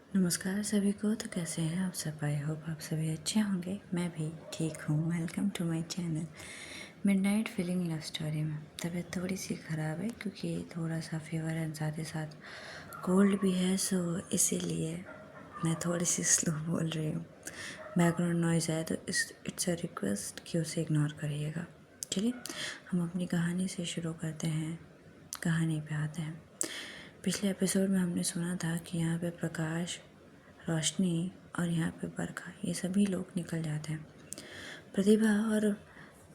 नमस्कार सभी को। तो कैसे हैं आप सब? आई होप आप सभी अच्छे होंगे। मैं भी ठीक हूँ। Welcome to my channel midnight feeling love story में। तबीयत थोड़ी सी ख़राब है क्योंकि थोड़ा सा फीवर है, साथ ही साथ कोल्ड भी है, सो इसीलिए मैं थोड़ी सी स्लो बोल रही हूँ। बैकग्राउंड नॉइज़ आए तो इट्स अ रिक्वेस्ट कि उसे इग्नोर करिएगा। चलिए हम अपनी कहानी से शुरू करते हैं। कहानी पे आते हैं। पिछले एपिसोड में हमने सुना था कि यहाँ पे प्रकाश, रोशनी और यहाँ पे बरखा, ये सभी लोग निकल जाते हैं। प्रतिभा और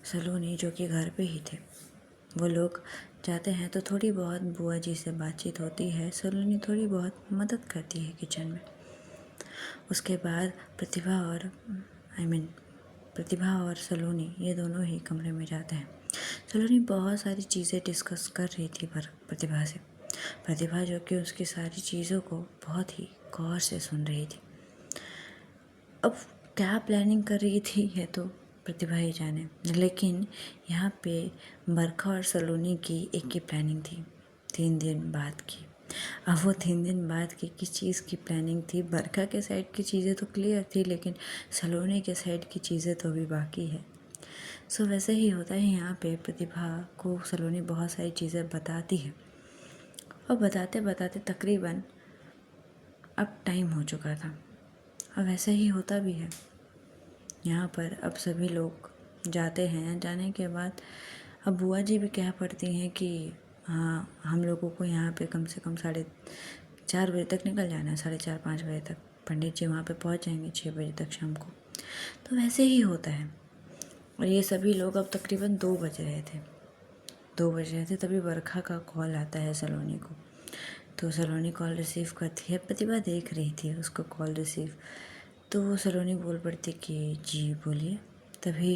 सलोनी जो कि घर पे ही थे, वो लोग जाते हैं तो थोड़ी बहुत बुआ जी से बातचीत होती है। सलोनी थोड़ी बहुत मदद करती है किचन में। उसके बाद प्रतिभा और सलोनी ये दोनों ही कमरे में जाते हैं। सलोनी बहुत सारी चीज़ें डिस्कस कर रही थी प्रतिभा से। प्रतिभा जो कि उसकी सारी चीज़ों को बहुत ही गौर से सुन रही थी। अब क्या प्लानिंग कर रही थी ये तो प्रतिभा ही जाने, लेकिन यहाँ पे बरखा और सलोनी की एक ही प्लानिंग थी 3 दिन बाद की। अब वो 3 दिन बाद की किस चीज़ की प्लानिंग थी? बरखा के साइड की चीज़ें तो क्लियर थी, लेकिन सलोनी के साइड की चीज़ें तो अभी बाकी है। सो वैसे ही होता है। यहाँ पे प्रतिभा को सलोनी बहुत सारी चीज़ें बताती है और बताते बताते तकरीबन अब टाइम हो चुका था। अब ऐसे ही होता भी है। यहाँ पर अब सभी लोग जाते हैं। जाने के बाद अब बुआ जी भी कह पड़ती हैं कि हाँ, हम लोगों को यहाँ पे कम से कम 4:30 बजे तक निकल जाना है। 4:30-5 बजे तक पंडित जी वहाँ पे पहुँच जाएंगे 6 बजे तक शाम को। तो वैसे ही होता है। और ये सभी लोग अब तकरीबन 2 बज रहे थे। 2 बज रहे थे तभी बरखा का कॉल आता है सलोनी को। तो सलोनी कॉल रिसीव करती है। प्रतिभा देख रही थी उसको कॉल रिसीव, तो सलोनी बोल पड़ती कि जी बोलिए। तभी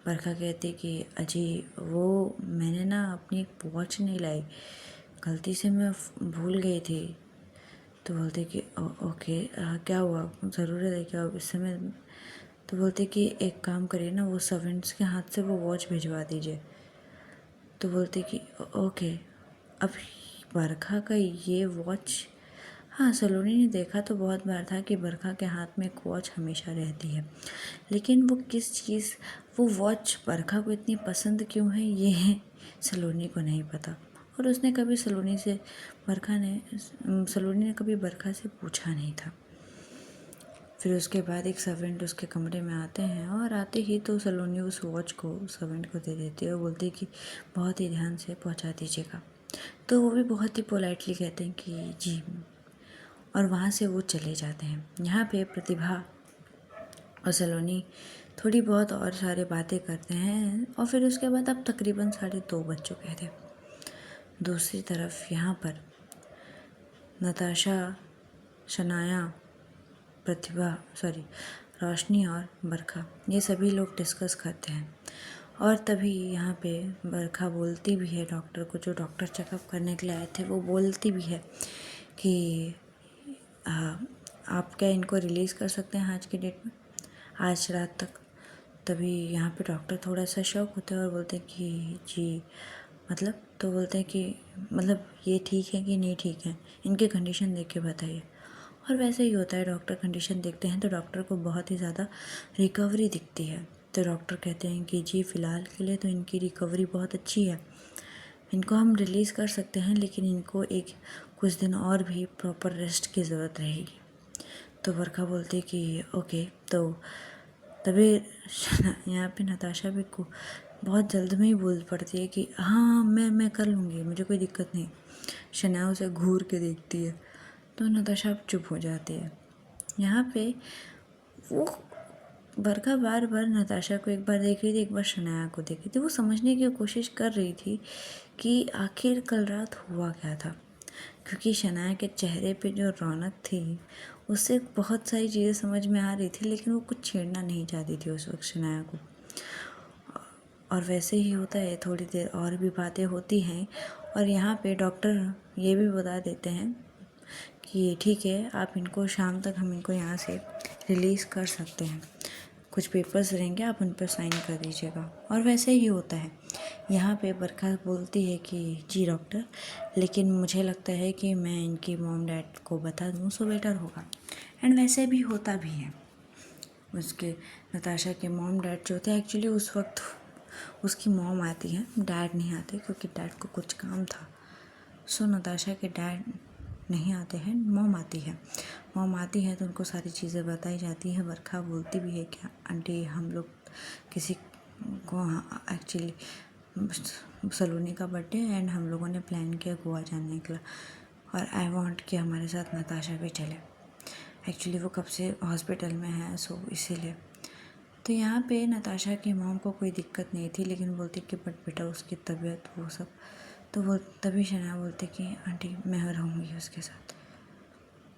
बरखा कहती कि अजी वो मैंने ना अपनी एक वॉच नहीं लाई, गलती से मैं भूल गई थी। तो बोलते कि ओके, क्या हुआ, ज़रूरत है क्या इस समय? तो बोलते कि एक काम करिए ना, वो सर्वेंट्स के हाथ से वो वॉच भिजवा दीजिए। तो बोलते कि ओके। अब बरखा का ये वॉच, हाँ, सलोनी ने देखा तो बहुत बार था कि बरखा के हाथ में एक वॉच हमेशा रहती है, लेकिन वो किस चीज़, वो वॉच बरखा को इतनी पसंद क्यों है ये सलोनी को नहीं पता। और उसने कभी सलोनी ने कभी बरखा से पूछा नहीं था। फिर उसके बाद एक सर्वेंट उसके कमरे में आते हैं और आते ही तो सलोनी उस वॉच को सर्वेंट को दे देती है और बोलती है कि बहुत ही ध्यान से पहुंचा दीजिएगा। तो वो भी बहुत ही पोलाइटली कहते हैं कि जी, और वहाँ से वो चले जाते हैं। यहाँ पे प्रतिभा और सलोनी थोड़ी बहुत और सारे बातें करते हैं और फिर उसके बाद अब तकरीबन 2:30 बज चुके थे। दूसरी तरफ यहाँ पर नताशा, शनाया, रोशनी और बरखा, ये सभी लोग डिस्कस करते हैं। और तभी यहाँ पे बरखा बोलती भी है डॉक्टर को, जो डॉक्टर चेकअप करने के लिए आए थे, वो बोलती भी है कि आप क्या इनको रिलीज़ कर सकते हैं आज की डेट में, आज रात तक? तभी यहाँ पे डॉक्टर थोड़ा सा शॉक होते हैं और बोलते हैं कि जी मतलब, तो बोलते हैं कि मतलब ये ठीक है कि नहीं ठीक है, इनकी कंडीशन देख के बताइए। और वैसे ही होता है, डॉक्टर कंडीशन देखते हैं तो डॉक्टर को बहुत ही ज़्यादा रिकवरी दिखती है। तो डॉक्टर कहते हैं कि जी फ़िलहाल के लिए तो इनकी रिकवरी बहुत अच्छी है, इनको हम रिलीज़ कर सकते हैं, लेकिन इनको कुछ दिन और भी प्रॉपर रेस्ट की ज़रूरत रहेगी। तो बरखा बोलती कि ओके। तो तभी यहाँ पे नताशा भी को बहुत जल्द में ही बोल पड़ती है कि हाँ मैं कर लूँगी, मुझे कोई दिक्कत नहीं। शनाया उसे घूर के देखती है तो नताशा चुप हो जाती है। यहाँ पे वो बरखा बार बार नताशा को एक बार देख रही थी, एक बार शनाया को देख रही थी। वो समझने की कोशिश कर रही थी कि आखिर कल रात हुआ क्या था, क्योंकि शनाया के चेहरे पे जो रौनक थी उससे बहुत सारी चीज़ें समझ में आ रही थी, लेकिन वो कुछ छेड़ना नहीं चाहती थी उस वक्त शनाया को। और वैसे ही होता है, थोड़ी देर और भी बातें होती हैं और यहाँ पे डॉक्टर ये भी बता देते हैं कि ठीक है, आप इनको शाम तक हम इनको यहाँ से रिलीज़ कर सकते हैं। कुछ पेपर्स रहेंगे, आप उन पर साइन कर दीजिएगा। और वैसे ही होता है। यहाँ पे बरखा बोलती है कि जी डॉक्टर, लेकिन मुझे लगता है कि मैं इनकी मॉम डैड को बता दूँ सो बेटर होगा। एंड वैसे भी होता भी है। उसके नताशा के मॉम डैड जो थे एक्चुअली उस वक्त उसकी मॉम आती है, डैड नहीं आते क्योंकि डैड को कुछ काम था। सो नताशा के डैड नहीं आते हैं, मॉम आती है। मॉम आती है तो उनको सारी चीज़ें बताई जाती है। बरखा बोलती भी है कि आंटी हम लोग किसी को एक्चुअली सलोनी का बर्थडे एंड हम लोगों ने प्लान किया गोवा जाने का और आई वांट कि हमारे साथ नताशा भी चले। एक्चुअली वो कब से हॉस्पिटल में है सो इसीलिए। तो यहाँ पे नताशा की मॉम को कोई दिक्कत नहीं थी, लेकिन बोलती कि बट बेटा उसकी तबीयत वो सब, तो वो तभी शनाया बोलते कि आंटी मैं रहूँगी उसके साथ।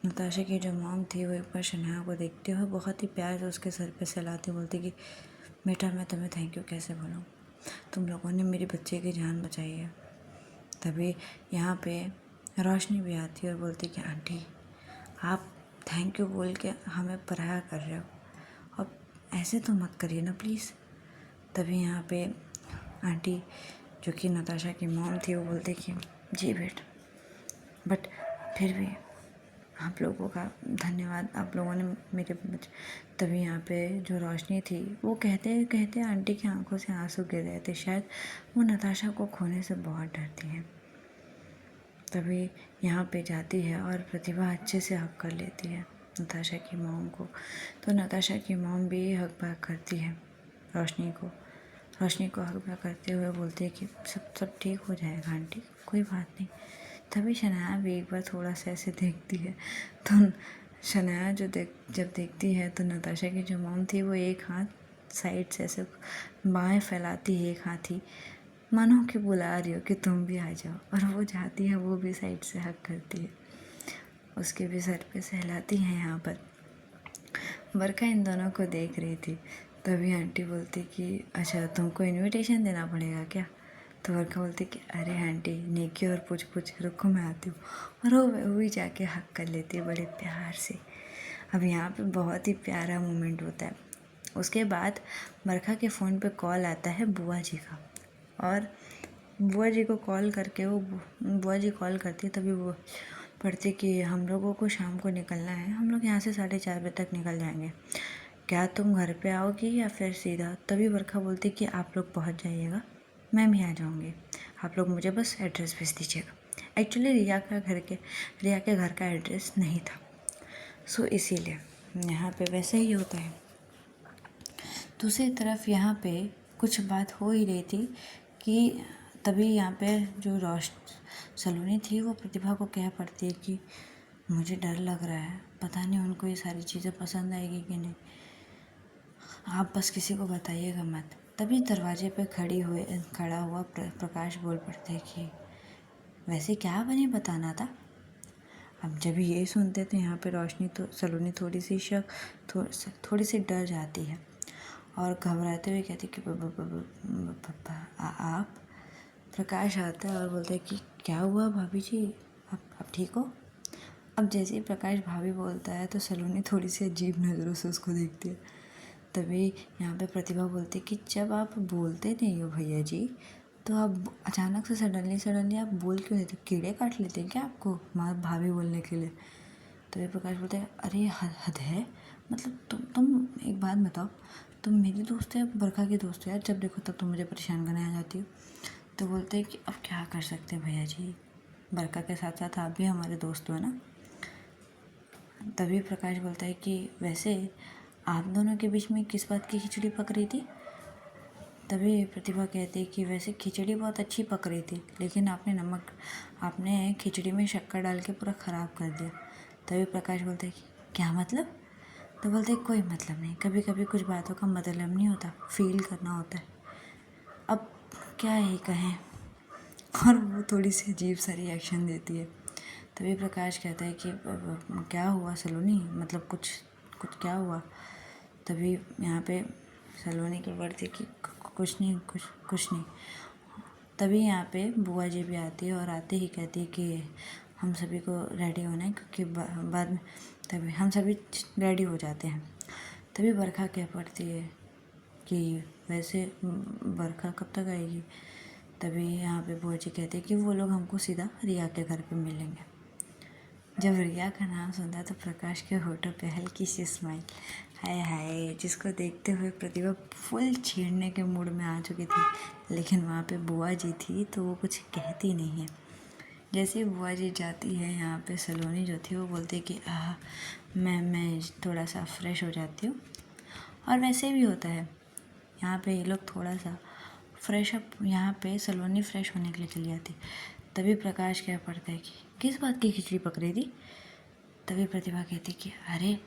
नताशा की जो मॉम थी वो एक बार शनाया को देखती हुए बहुत ही प्यार से उसके सर पे सहलाती बोलती कि बेटा मैं तुम्हें थैंक यू कैसे बोलूँ, तुम लोगों ने मेरी बच्चे की जान बचाई है। तभी यहाँ पे रोशनी भी आती है और बोलती कि आंटी आप थैंक यू बोल के हमें पराया कर रहे हो, अब ऐसे तो मत करिए ना प्लीज़। तभी यहाँ पे आंटी जो कि नताशा की मॉम थी वो बोलती कि जी बेटा, बट फिर भी आप लोगों का धन्यवाद, आप लोगों ने मेरे तभी यहाँ पे जो रोशनी थी वो कहते कहते आंटी की आंखों से आंसू गिर रहे थे। शायद वो नताशा को खोने से बहुत डरती हैं। तभी यहाँ पे जाती है और प्रतिभा अच्छे से हक कर लेती है नताशा की मॉम को। तो नताशा की मॉम भी हक बैक करती है रोशनी को। रोशनी को हक बैक करते हुए बोलती है कि सब ठीक हो जाएगा आंटी, कोई बात नहीं। तभी शनाया भी एक बार थोड़ा सा ऐसे देखती है तो शनाया जब देखती है तो नताशा की जो मॉम थी वो एक हाथ साइड से ऐसे बाएं फैलाती है, एक हाथ ही मानो कि बुला रही हो कि तुम भी आ जाओ, और वो जाती है, वो भी साइड से हक करती है, उसके भी सर पे सहलाती है। यहाँ पर बरखा इन दोनों को देख रही थी। तभी आंटी बोलती कि अच्छा तुमको इनविटेशन देना पड़ेगा क्या। तो बरखा बोलती कि अरे आंटी नेकी और पूछ पूछ, रुको मैं आती हूँ। और वो भी जाके हक कर लेती है बड़े प्यार से। अब यहाँ पे बहुत ही प्यारा मोमेंट होता है। उसके बाद बरखा के फ़ोन पे कॉल आता है बुआ जी का, और बुआ जी को कॉल करके वो बुआ जी कॉल करती है। तभी वो पढ़ती कि हम लोगों को शाम को निकलना है, हम लोग यहाँ से 4:30 बजे तक निकल जाएंगे, क्या तुम घर पे आओगी या फिर सीधा। तभी बरखा बोलती कि आप लोग पहुँच जाइएगा, मैं भी आ जाऊँगी, आप लोग मुझे बस एड्रेस भेज दीजिएगा। एक्चुअली रिया के घर का एड्रेस नहीं था, सो इसीलिए यहाँ पे वैसे ही होता है। दूसरी तरफ यहाँ पे कुछ बात हो ही रही थी कि तभी यहाँ पे जो सलोनी थी वो प्रतिभा को कह पड़ती है कि मुझे डर लग रहा है, पता नहीं उनको ये सारी चीज़ें पसंद आएगी कि नहीं, आप बस किसी को बताइएगा मत। तभी दरवाजे पे खड़ा हुआ प्रकाश बोल पड़ते कि वैसे क्या बने बताना था। अब जब ये सुनते तो यहाँ पे रोशनी तो सलोनी थोड़ी सी डर जाती है और घबराते हुए कहती कि आप। प्रकाश आता है और बोलते हैं कि क्या हुआ भाभी जी, आप ठीक हो। अब जैसे ही प्रकाश भाभी बोलता है तो सलोनी थोड़ी सी अजीब नज़रों से उसको देखती है। तभी यहाँ पे प्रतिभा बोलती है कि जब आप बोलते नहीं हो भैया जी, तो आप अचानक से सडनली आप बोल क्यों देते, कीड़े काट लेते हैं क्या आपको माँ भाभी बोलने के लिए। तो ये प्रकाश बोलते हैं अरे हद है, मतलब तुम एक बात बताओ, तुम मेरी दोस्त है बरखा की दोस्त है यार, जब देखो तब तुम मुझे परेशान करने आ जाती हो। तो बोलते हैं कि अब क्या कर सकते हैं भैया जी, बरखा के साथ साथ आप भी हमारे दोस्त हो ना। तभी प्रकाश बोलता है कि वैसे आप दोनों के बीच में किस बात की खिचड़ी पक रही थी। तभी प्रतिभा कहती है कि वैसे खिचड़ी बहुत अच्छी पक रही थी, लेकिन आपने खिचड़ी में शक्कर डाल के पूरा ख़राब कर दिया। तभी प्रकाश बोलता है कि क्या मतलब। तो बोलते हैं कोई मतलब नहीं, कभी कभी कुछ बातों का मतलब नहीं होता, फील करना होता है। अब क्या ही कहें, और वो थोड़ी सी अजीब सा रिएक्शन देती है। तभी प्रकाश कहता है कि क्या हुआ सलोनी, मतलब कुछ क्या हुआ। तभी यहाँ पे सलोनी की बढ़ती कि कुछ नहीं। तभी यहाँ पे बुआ जी भी आती है और आते ही कहती है कि हम सभी को रेडी होना है क्योंकि बाद में। तभी हम सभी रेडी हो जाते हैं। तभी बरखा कह पड़ती है कि वैसे बरखा कब तक आएगी। तभी यहाँ पे बुआ जी कहते कि वो लोग हमको सीधा रिया के घर पे मिलेंगे। जब रिया का नाम सुना तो प्रकाश के होठों पे हल्की सी स्माइल। हाय हाय, जिसको देखते हुए प्रतिभा फुल छेड़ने के मूड में आ चुकी थी, लेकिन वहाँ पे बुआ जी थी तो वो कुछ कहती नहीं है। जैसे ही बुआ जी जाती है, यहाँ पे सलोनी जो थी वो बोलती कि मैं थोड़ा सा फ्रेश हो जाती हूँ। और वैसे भी होता है, यहाँ पे ये लोग थोड़ा सा फ्रेश अप, यहाँ पे सलोनी फ्रेश होने के लिए चली जाती। तभी प्रकाश कह पड़ता है कि किस बात की खिचड़ी पक रही थी। तभी प्रतिभा कहती कि अरे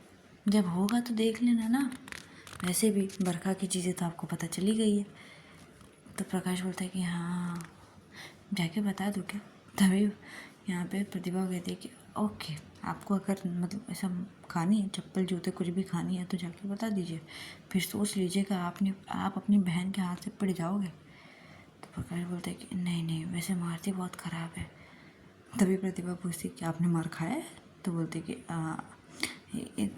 जब होगा तो देख लेना ना, वैसे भी बरखा की चीज़ें तो आपको पता चली गई है। तो प्रकाश बोलता है कि हाँ, जाके बता दो क्या। तभी यहाँ पे प्रतिभा कहती है कि ओके, आपको अगर मतलब ऐसा खानी है, चप्पल जूते कुछ भी खानी है तो जाके बता दीजिए, फिर सोच लीजिएगा आप अपनी बहन के हाथ से पड़ जाओगे। तो प्रकाश बोलता है कि नहीं नहीं, वैसे मारती बहुत ख़राब है। तभी प्रतिभा पूछती कि आपने मार खाया है। तो बोलती कि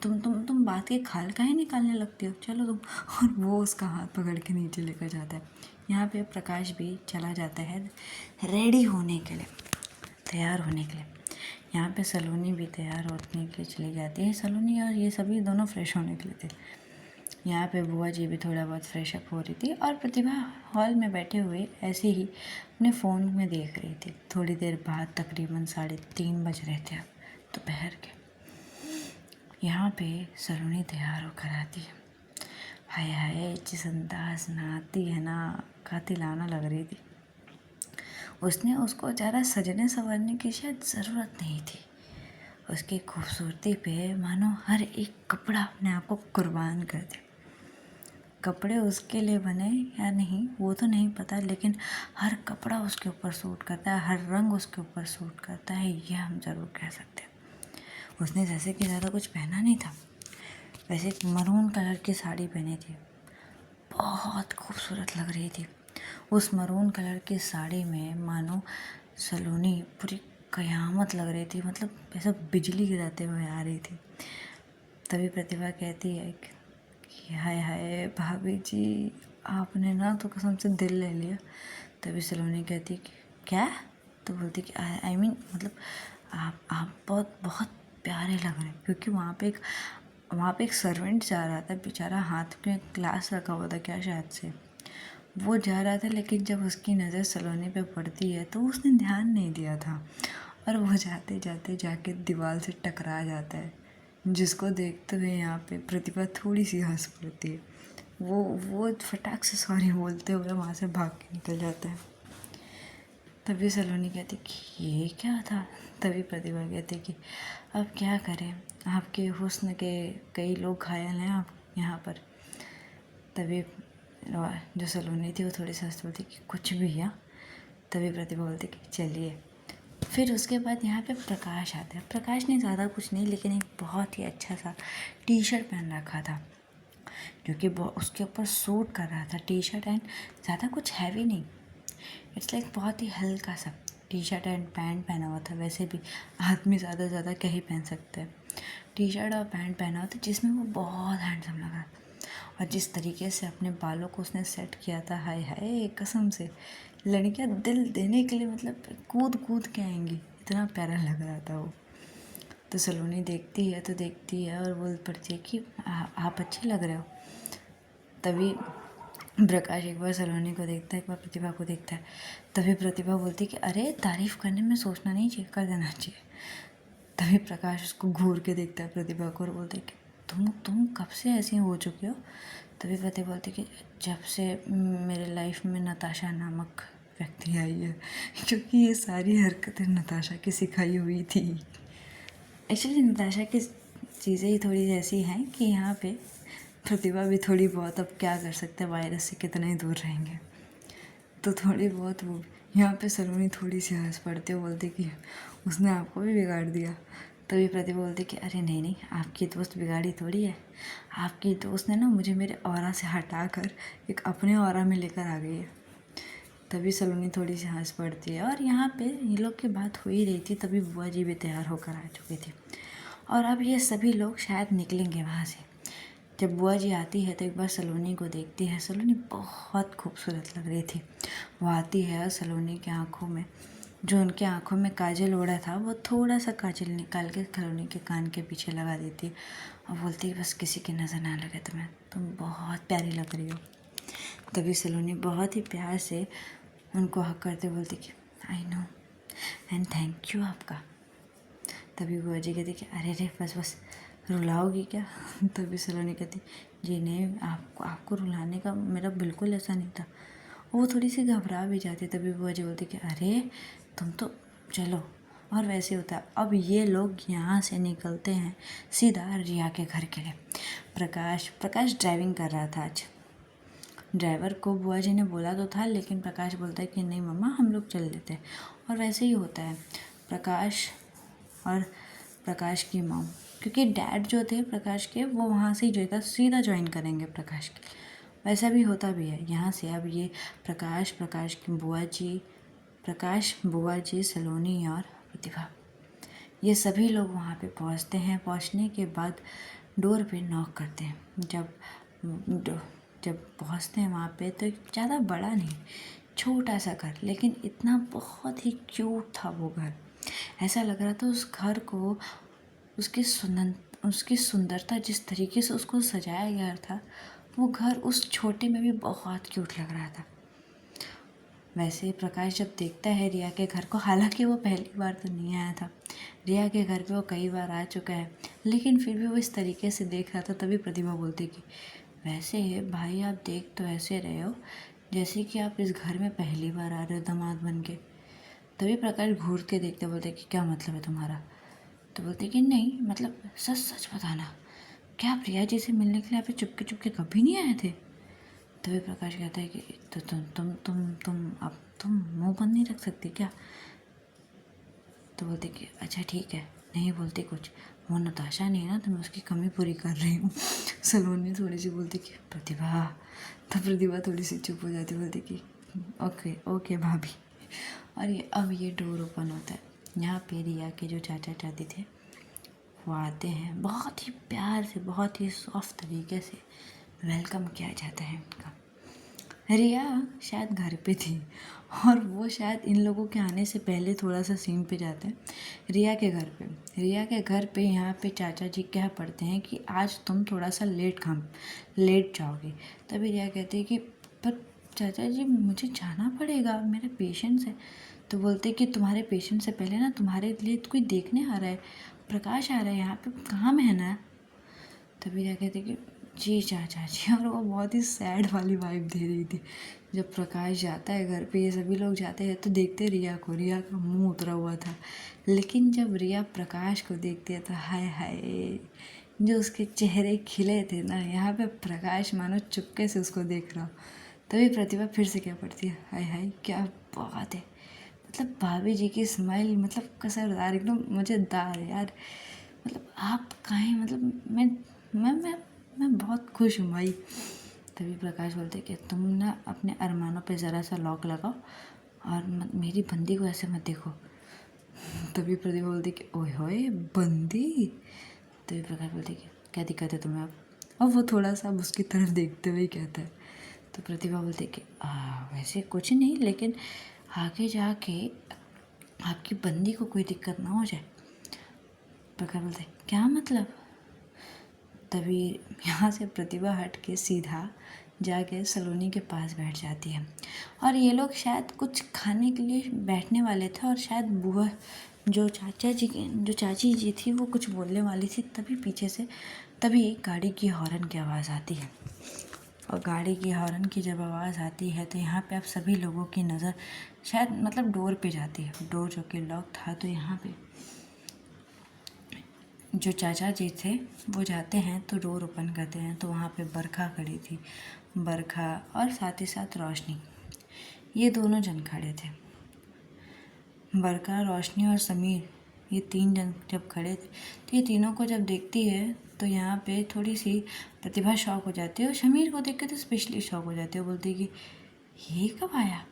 तुम बात के खाल काहे निकालने लगती हो, चलो तुम। और वो उसका हाथ पकड़ के नीचे लेकर जाता है। यहाँ पे प्रकाश भी चला जाता है रेडी होने के लिए, तैयार होने के लिए। यहाँ पे सलोनी भी तैयार होने के लिए चली जाती है। सलोनी और ये सभी दोनों फ्रेश होने के लिए थे। यहाँ पे बुआ जी भी थोड़ा बहुत फ्रेश अप हो रही थी और प्रतिभा हॉल में बैठे हुए ऐसे ही अपने फ़ोन में देख रही थी। थोड़ी देर बाद तकरीबन 3:30 बज रहे थे अब दोपहर के। यहाँ पे सलोनी तैयार होकर आती है। हाय हाय, जिस अंदाज में आती है ना, कातिलाना लग रही थी। उसने उसको ज़्यादा सजने संवरने की शायद ज़रूरत नहीं थी। उसकी खूबसूरती पे मानो हर एक कपड़ा अपने आप को कुर्बान कर दे। कपड़े उसके लिए बने या नहीं वो तो नहीं पता, लेकिन हर कपड़ा उसके ऊपर सूट करता है, हर रंग उसके ऊपर सूट करता है, ये हम ज़रूर कह सकते हैं। उसने जैसे कि ज़्यादा कुछ पहना नहीं था, वैसे एक मरून कलर की साड़ी पहनी थी, बहुत खूबसूरत लग रही थी। उस मरून कलर की साड़ी में मानो सलोनी पूरी कयामत लग रही थी, मतलब ऐसा बिजली गिराते हुए आ रही थी। तभी प्रतिभा कहती है कि हाय हाय भाभी जी, आपने ना तो कसम से दिल ले लिया। तभी सलोनी कहती कि क्या। तो बोलती कि आई मीन मतलब आप बहुत बहुत प्यारे लग रहे हैं। क्योंकि वहाँ पे एक सर्वेंट जा रहा था, बेचारा हाथ में ग्लास रखा हुआ था क्या शायद से, वो जा रहा था, लेकिन जब उसकी नज़र सलोनी पे पड़ती है तो उसने ध्यान नहीं दिया था और वो जाते जाते जाके दीवार से टकरा जाता है, जिसको देखते हुए यहाँ पे प्रतिभा थोड़ी सी हंस पड़ती है। वो फटाक से सॉरी बोलते हुए वहाँ से भाग के निकल जाता है। तभी सलोनी कहती कि ये क्या था। तभी प्रतिभा कहती कि अब क्या करें, आपके हुस्न के कई लोग घायल हैं आप यहाँ पर। तभी जो सलोनी थी वो थोड़ी सी हंस बोलती कि कुछ भी है। तभी प्रतिभा बोलती कि चलिए। फिर उसके बाद यहाँ पे प्रकाश आता है। प्रकाश ने ज़्यादा कुछ नहीं, लेकिन एक बहुत ही अच्छा सा टी शर्ट पहन रखा था, जो कि उसके ऊपर सूट कर रहा था। टी शर्ट एंड ज़्यादा कुछ हैवी नहीं, इट्स लाइक बहुत ही हल्का सा टी शर्ट एंड पैंट पहना हुआ था। वैसे भी आदमी ज़्यादा से ज़्यादा क्या ही पहन सकते हैं, टी शर्ट और पैंट पहना हुआ था, जिसमें वो बहुत हैंडसम लगा। और जिस तरीके से अपने बालों को उसने सेट किया था, हाय हाय, कसम से लड़कियां दिल देने के लिए मतलब कूद कूद के आएंगी, इतना प्यारा लग रहा था वो। तो सलोनी देखती है और बोल पड़ती है कि आप अच्छे लग रहे हो। तभी प्रकाश एक बार सलोनी को देखता है, एक बार प्रतिभा को देखता है। तभी प्रतिभा बोलती है कि अरे तारीफ़ करने में सोचना नहीं चाहिए, कर देना चाहिए। तभी प्रकाश उसको घूर के देखता है प्रतिभा को और बोलते कि तुम कब से ऐसी हो चुकी हो। तभी प्रतिभा बोलती कि जब से मेरे लाइफ में नताशा नामक व्यक्ति आई है, क्योंकि ये सारी हरकतें नताशा की सिखाई हुई थी। एक्चुअली नताशा की चीज़ें ही थोड़ी ऐसी हैं कि यहाँ पे प्रतिभा भी थोड़ी बहुत, अब क्या कर सकते हैं, वायरस से कितना ही दूर रहेंगे, तो थोड़ी बहुत वो। यहाँ पे सलोनी थोड़ी सी हंस पड़ती है, बोलती कि उसने आपको भी बिगाड़ दिया। तभी प्रतिभा बोलती कि अरे नहीं नहीं, आपकी दोस्त बिगाड़ी थोड़ी है, आपकी दोस्त ने ना मुझे मेरे ऑरा से हटा कर एक अपने ऑरा में लेकर आ गई है। तभी सलोनी थोड़ी सी हंस पड़ती है। और यहाँ पे ये लोग की बात हो ही रही थी, तभी बुआ जी भी तैयार होकर आ चुकी थी और अब ये सभी लोग शायद निकलेंगे वहाँ से। जब बुआ जी आती है तो एक बार सलोनी को देखती है। सलोनी बहुत खूबसूरत लग रही थी। वो आती है और सलोनी की आँखों में, जो उनके आँखों में काजल ओढ़ा था, वो थोड़ा सा काजल निकाल के सलोनी के कान के पीछे लगा देती है और बोलती है बस किसी की नज़र ना लगे तुम्हें, तुम बहुत प्यारी लग रही हो। तभी सलोनी बहुत ही प्यार से उनको हक करते बोलती कि I know and thank you आपका। तभी बुआ जी कहती कि अरे रे बस बस रुलाओगी क्या? तभी सलोनी कहती जी नहीं, आपको रुलाने का मेरा बिल्कुल ऐसा नहीं था। वो थोड़ी सी घबरा भी जाती। तभी बुआ जी बोलती कि अरे तुम तो चलो। और वैसे होता है। अब ये लोग यहाँ से निकलते हैं सीधा रिया के घर के लिए। प्रकाश ड्राइविंग कर रहा था आज। ड्राइवर को बुआ जी ने बोला तो था, लेकिन प्रकाश बोलता है कि नहीं मम्मा हम लोग चल लेते हैं। और वैसे ही होता है। प्रकाश की मॉम, क्योंकि डैड जो थे प्रकाश के, वो वहाँ से ही जो था सीधा ज्वाइन करेंगे प्रकाश के। वैसा भी होता भी है यहाँ से। अब ये प्रकाश की बुआ जी सलोनी और प्रतिभा, ये सभी लोग वहाँ पे पहुँचते हैं। पहुँचने के बाद डोर पे नॉक करते हैं। जब पहुँचते हैं वहाँ पे तो ज़्यादा बड़ा नहीं, छोटा सा घर, लेकिन इतना बहुत ही क्यूट था वो घर। ऐसा लग रहा था उस घर को, उसकी सुंदरता, जिस तरीके से उसको सजाया गया था, वो घर उस छोटे में भी बहुत क्यूट लग रहा था। वैसे प्रकाश जब देखता है रिया के घर को, हालांकि वो पहली बार तो नहीं आया था, रिया के घर पे वो कई बार आ चुका है, लेकिन फिर भी वो इस तरीके से देख रहा था। तभी प्रतिभा बोलती कि वैसे भाई आप देख तो ऐसे रहे हो जैसे कि आप इस घर में पहली बार आ रहे हो दामाद बन के। तभी प्रकाश घूर के देखते, बोलते कि क्या मतलब है तुम्हारा? तो बोलते कि नहीं मतलब सच सच बताना, क्या आप रिया जी से मिलने के लिए यहाँ पे चुपके चुपके कभी नहीं आए थे? तभी प्रकाश कहता है कि तो तुम मुंह बंद नहीं रख सकती क्या? तो बोलते कि अच्छा ठीक है, नहीं बोलती कुछ, वो नताशा नहीं है ना, तो मैं उसकी कमी पूरी कर रही हूँ। सलोनी थोड़ी सी बोलती कि प्रतिभा, तो प्रतिभा थोड़ी सी चुप हो जाती, बोलती कि ओके ओके भाभी। और अब ये डोर ओपन होता है। यहाँ पे रिया के जो चाचा चाची थे वो आते हैं। बहुत ही प्यार से, बहुत ही सॉफ्ट तरीके से वेलकम किया जाता है उनका। रिया शायद घर पे थी और वो शायद इन लोगों के आने से पहले थोड़ा सा सीन पे जाते हैं रिया के घर पे। रिया के घर पे यहाँ पे चाचा जी कह पड़ते हैं कि आज तुम थोड़ा सा लेट जाओगे। तभी रिया कहती है कि पर चाचा जी मुझे जाना पड़ेगा, मेरा पेशेंट्स है। तो बोलते कि तुम्हारे पेशेंट से पहले ना तुम्हारे लिए कोई देखने आ रहा है, प्रकाश आ रहा है, यहाँ पे काम है ना। तभी रिया कहती कि जी चाचा जी। और वो बहुत ही सैड वाली वाइब दे रही थी। जब प्रकाश जाता है घर पे, ये सभी लोग जाते हैं तो देखते रिया को, रिया का मुंह उतरा हुआ था। लेकिन जब रिया प्रकाश को देखती है तो हाय हाय, जो उसके चेहरे खिले थे ना, यहाँ पे प्रकाश मानो चुपके से उसको देख रहा हो। तभी प्रतिभा फिर से क्या पड़ती है, हाय हाय क्या बात है, मतलब भाभी जी की स्माइल मतलब कसरदार, एकदम मज़ेदार है यार। मतलब आप काहे, मतलब मैं बहुत खुश हूँ भाई। तभी प्रकाश बोलते कि तुम ना अपने अरमानों पे ज़रा सा लॉक लगाओ और मेरी बंदी को ऐसे मत देखो। तभी प्रतिभा बोलती कि ओए होए बंदी। तभी प्रकाश बोलते कि क्या दिक्कत है तुम्हें अब? और वो थोड़ा सा उसकी तरफ देखते हुए कहता है। तो प्रतिभा बोलती कि वैसे कुछ नहीं, लेकिन आगे जाके आपकी बंदी को कोई दिक्कत ना हो जाए। प्रकाश बोलते क्या मतलब? तभी यहाँ से प्रतिभा हट के सीधा जाके सलोनी के पास बैठ जाती है। और ये लोग शायद कुछ खाने के लिए बैठने वाले थे और शायद बुआ जो चाची जी थी वो कुछ बोलने वाली थी। तभी गाड़ी की हॉर्न की आवाज़ आती है। और गाड़ी की हॉर्न की जब आवाज़ आती है तो यहाँ पे अब सभी लोगों की नज़र शायद मतलब डोर पे जाती है। डोर जो कि लॉक था, तो यहाँ पे जो चाचा जी थे वो जाते हैं तो डोर ओपन करते हैं तो वहाँ पे बरखा खड़ी थी। बरखा और साथ ही साथ रोशनी, ये दोनों जन खड़े थे। बरखा, रोशनी और समीर, ये तीन जन जब खड़े थे तो ये तीनों को जब देखती है तो यहाँ पे थोड़ी सी प्रतिभा शॉक हो जाती है और समीर को देख के तो स्पेशली शॉक हो जाती है। बोलती है कि ये कब आया?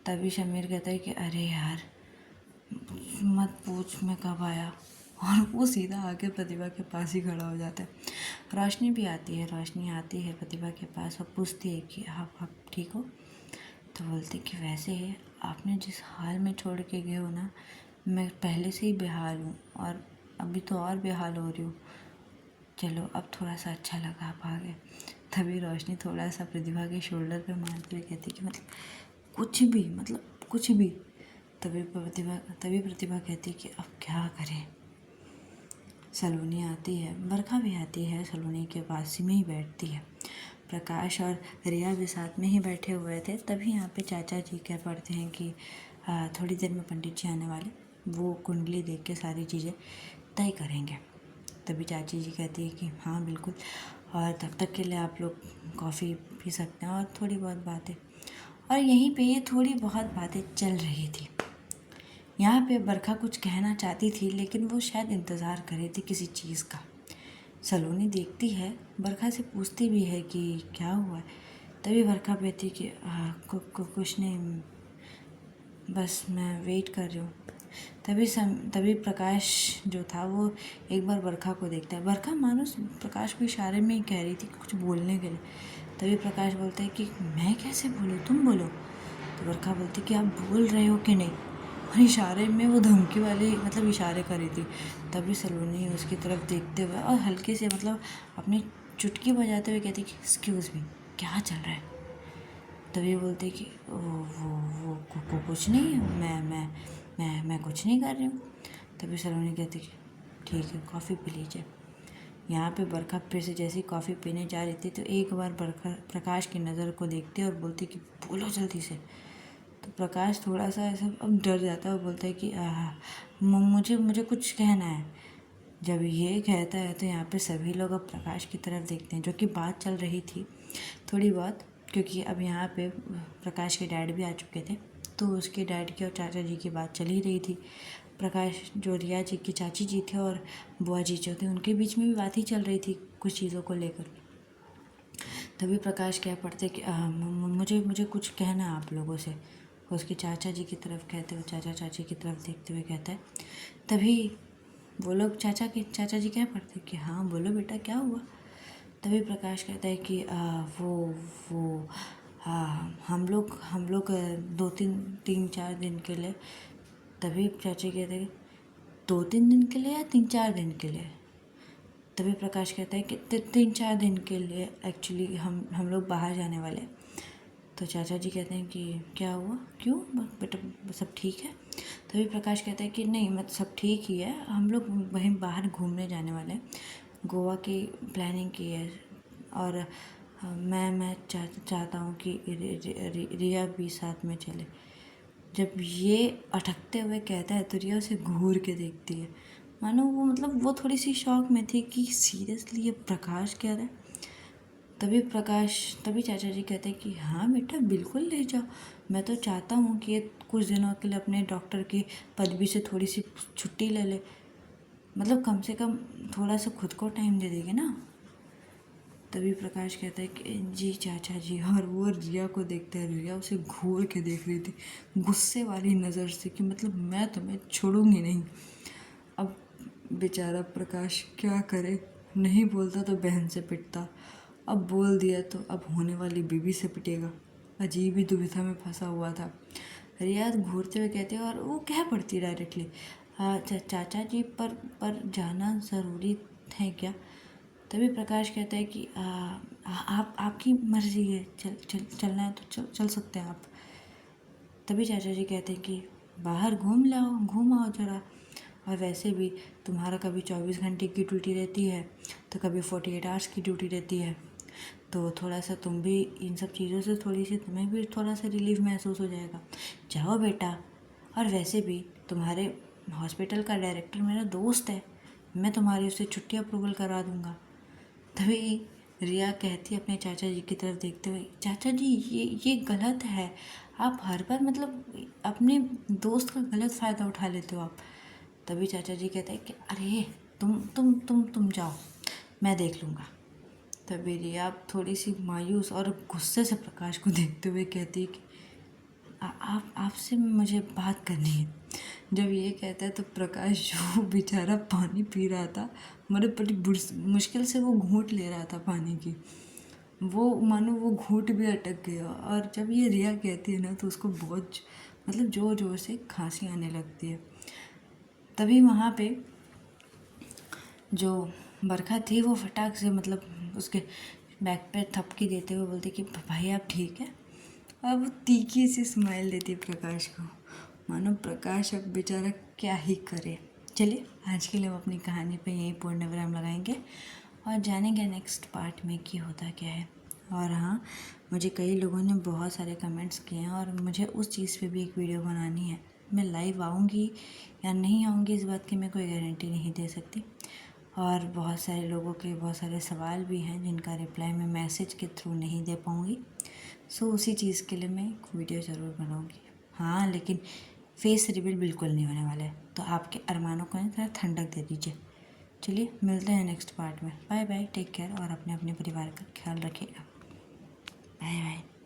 तभी समीर कहता है कि अरे यार मत पूछ मैं कब आया, और वो सीधा आके प्रतिभा के पास ही खड़ा हो जाता है। रोशनी भी आती है, रोशनी आती है प्रतिभा के पास और पूछती है कि आप ठीक हो? तो बोलती कि वैसे आपने जिस हाल में छोड़ के गए हो ना, मैं पहले से ही बेहाल हूँ और अभी तो और बेहाल हो रही हूँ। चलो अब थोड़ा सा अच्छा लगा आप आ गए। तभी रोशनी थोड़ा सा प्रतिभा के शोल्डर पे मारते हुए कहती कि मतलब कुछ भी। तभी प्रतिभा कहती कि अब क्या करें। सलोनी आती है, बरखा भी आती है, सलोनी के पास में ही बैठती है। प्रकाश और रिया भी साथ में ही बैठे हुए थे। तभी यहाँ पे चाचा जी कह पड़ते हैं कि थोड़ी देर में पंडित जी आने वाले, वो कुंडली देख के सारी चीज़ें तय करेंगे। तभी चाची जी कहती है कि हाँ बिल्कुल, और तब तक के लिए आप लोग कॉफ़ी पी सकते हैं और थोड़ी बहुत बातें। और यहीं पे ये थोड़ी बहुत बातें चल रही थी। यहाँ पे बरखा कुछ कहना चाहती थी, लेकिन वो शायद इंतज़ार कर रही थी किसी चीज़ का। सलोनी देखती है, बरखा से पूछती भी है कि क्या हुआ है। तभी बरखा कहती कि कुछ नहीं, बस मैं वेट कर रही हूँ। तभी प्रकाश जो था वो एक बार बरखा को देखता है। बरखा मानो प्रकाश को इशारे में ही कह रही थी कुछ बोलने के लिए। तभी प्रकाश बोलता है कि मैं कैसे बोलूँ, तुम बोलो। तो बरखा बोलती कि आप बोल रहे हो कि नहीं, और इशारे में वो धमकी वाली मतलब इशारे कर रही थी। तभी सलोनी उसकी तरफ देखते हुए और हल्के से मतलब अपनी चुटकी बजाते हुए कहती कि एक्सक्यूज़ मी, क्या चल रहा है? तभी बोलते कि वो कुछ नहीं है, मैं कुछ नहीं कर रही हूँ। तभी सलोनी कहती कि ठीक है, कॉफ़ी पी लीजिए। यहाँ पे बरखा फिर से जैसी कॉफ़ी पीने जा रही थी तो एक बार बरखा प्रकाश की नज़र को देखती है और बोलती कि बोलो जल्दी से। तो प्रकाश थोड़ा सा ऐसा अब डर जाता है और बोलता है कि मुझे कुछ कहना है। जब ये कहता है तो यहाँ पे सभी लोग अब प्रकाश की तरफ देखते हैं, जो कि बात चल रही थी थोड़ी बहुत, क्योंकि अब यहाँ पे प्रकाश के डैड भी आ चुके थे। तो उसके डैड की और चाचा जी की बात चल ही रही थी। प्रकाश जो रिया जी की चाची जी थे और बुआ जी जो थे, उनके बीच में भी बात ही चल रही थी कुछ चीज़ों को लेकर। तभी प्रकाश कह पड़ते कि मुझे कुछ कहना है आप लोगों से। उसके चाचा जी की तरफ कहते हुए, चाचा चाची की तरफ देखते हुए कहता है। तभी वो लोग चाचा जी कह पड़ते कि हाँ बोलो बेटा, क्या हुआ? तभी प्रकाश कहता है कि वो हम लोग 2-3-4 दिन के लिए। तभी चाची कहते हैं 2-3 दिन के लिए या 3-4 दिन के लिए? तभी प्रकाश कहता है कि 3-4 दिन के लिए एक्चुअली हम लोग बाहर जाने वाले हैं। तो चाचा जी कहते हैं कि क्या हुआ, क्यों बेटा, सब ठीक है? तभी प्रकाश कहता है कि नहीं, मतलब सब ठीक ही है, हम लोग वहीं बाहर घूमने जाने वाले हैं, गोवा की प्लानिंग की है। और मैं चाहता हूँ कि रिया भी साथ में चले। जब ये अटकते हुए कहता है तो रिया उसे घूर के देखती है, मानो वो मतलब वो थोड़ी सी शॉक में थी कि सीरियसली ये प्रकाश कह रहा है। तभी चाचा जी कहते हैं कि हाँ बेटा बिल्कुल ले जाओ, मैं तो चाहता हूँ कि ये कुछ दिनों के लिए अपने डॉक्टर की पदवी से थोड़ी सी छुट्टी ले ले, मतलब कम से कम थोड़ा सा खुद को टाइम दे देगी ना। तभी प्रकाश कहता है कि जी चाचा जी, और वो रिया को देखता है। रिया उसे घूर के देख रही थी गुस्से वाली नज़र से कि मतलब मैं तुम्हें छोड़ूंगी नहीं। अब बेचारा प्रकाश क्या करे, नहीं बोलता तो बहन से पिटता, अब बोल दिया तो अब होने वाली बीवी से पिटेगा। अजीब ही दुविधा में फंसा हुआ था। रिया घूरते हुए कहते और वो कह पड़ती डायरेक्टली, चाचा जी पर जाना ज़रूरी है क्या? तभी प्रकाश कहता है कि आप आपकी मर्ज़ी है, चलना है तो चल सकते हैं आप। तभी चाचा जी कहते हैं कि बाहर घूम आओ ज़रा, और वैसे भी तुम्हारा कभी 24 घंटे की ड्यूटी रहती है तो कभी 48 आवर्स की ड्यूटी रहती है, तो थोड़ा सा तुम भी इन सब चीज़ों से तुम्हें भी थोड़ा सा रिलीफ महसूस हो जाएगा। जाओ बेटा, और वैसे भी तुम्हारे हॉस्पिटल का डायरेक्टर मेरा दोस्त है, मैं तुम्हारी उससे छुट्टी अप्रूवल करा दूँगा। तभी रिया कहती अपने चाचा जी की तरफ देखते हुए, चाचा जी ये गलत है, आप हर बार मतलब अपने दोस्त का गलत फ़ायदा उठा लेते हो आप। तभी चाचा जी कहते हैं कि अरे तुम जाओ, मैं देख लूँगा। तभी रिया थोड़ी सी मायूस और गुस्से से प्रकाश को देखते हुए कहती है कि आप आपसे मुझे बात करनी है। जब ये कहता है तो प्रकाश जो बेचारा पानी पी रहा था, मतलब बड़ी मुश्किल से वो घूंट ले रहा था पानी की, वो मानो वो घूंट भी अटक गया। और जब ये रिया कहती है ना तो उसको बहुत मतलब ज़ोर ज़ोर से खांसी आने लगती है। तभी वहाँ पे जो बरखा थी वो फटाक से मतलब उसके बैक पे थपकी देते हुए बोलती कि भाई आप ठीक है। और वो तीखी सी स्माइल देती है प्रकाश को, मानो प्रकाश अब बेचारा क्या ही करे। चलिए आज के लिए हम अपनी कहानी पे यहीं पूर्ण विराम लगाएंगे और जानेंगे नेक्स्ट पार्ट में कि होता क्या है। और हाँ, मुझे कई लोगों ने बहुत सारे कमेंट्स किए हैं और मुझे उस चीज़ पे भी एक वीडियो बनानी है। मैं लाइव आऊँगी या नहीं आऊँगी इस बात की मैं कोई गारंटी नहीं दे सकती। और बहुत सारे लोगों के बहुत सारे सवाल भी हैं जिनका रिप्लाई मैं मैसेज के थ्रू नहीं दे पाऊँगी। सो उसी चीज़ के लिए मैं एक वीडियो ज़रूर बनाऊँगी। हाँ, लेकिन फेस रिवील बिल्कुल नहीं होने वाला है, तो आपके अरमानों को ना थोड़ा ठंडक दे दीजिए। चलिए मिलते हैं नेक्स्ट पार्ट में। बाय बाय, टेक केयर और अपने अपने परिवार का ख्याल रखिएगा। Bye bye.